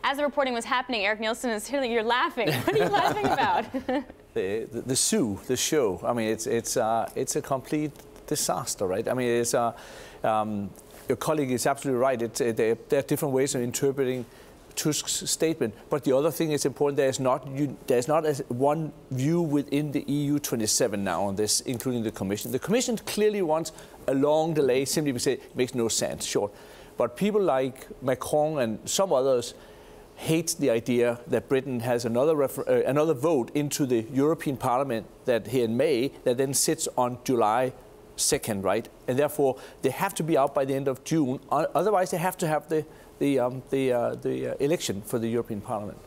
as the reporting was happening, Erik Nielsen is here. You're laughing. What are you laughing about? The show. I mean, it's a complete disaster, right? I mean, your colleague is absolutely right. There are different ways of interpreting Tusk's statement, but the other thing is important. There's not one view within the EU 27 now on this, including the Commission. The Commission clearly wants a long delay, simply because it makes no sense, short. But people like Macron and some others hate the idea that Britain has another vote into the European Parliament that here in May that then sits on July 2nd, right? And therefore they have to be out by the end of June. Otherwise, they have to have the election for the European Parliament.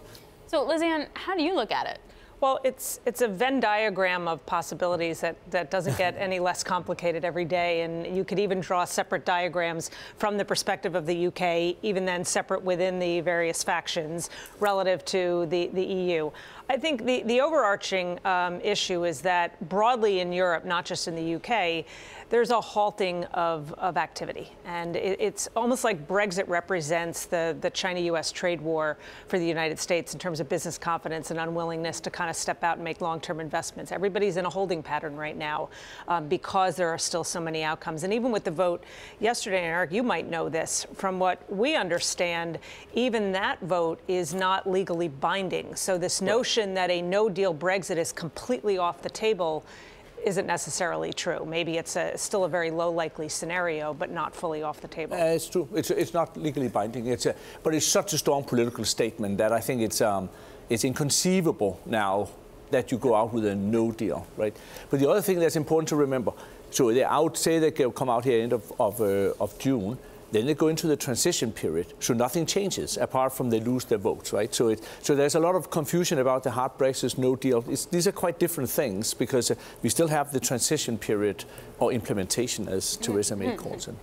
So, Liz Ann, how do you look at it? Well, it's a Venn diagram of possibilities that doesn't get any less complicated every day. And you could even draw separate diagrams from the perspective of the UK, even then separate within the various factions relative to the EU. I think the overarching issue is that broadly in Europe, not just in the UK, there's a halting of activity. And it's almost like Brexit represents the China-US trade war for the United States in terms of business confidence and unwillingness to kind of step out and make long-term investments. Everybody's in a holding pattern right now because there are still so many outcomes. And even with the vote yesterday, and Erik, you might know this, from what we understand, even that vote is not legally binding. So this notion that a no-deal Brexit is completely off the table isn't necessarily true. Maybe it's still a very low-likely scenario, but not fully off the table. It's true. It's not legally binding. But it's such a strong political statement that I think it's inconceivable now that you go out with a no deal, right? But the other thing that's important to remember, so say they come out here end of June. Then they go into the transition period, so nothing changes apart from they lose their votes, right? So there's a lot of confusion about the hard Brexit, no deal. These are quite different things because we still have the transition period or implementation, as Theresa May calls it.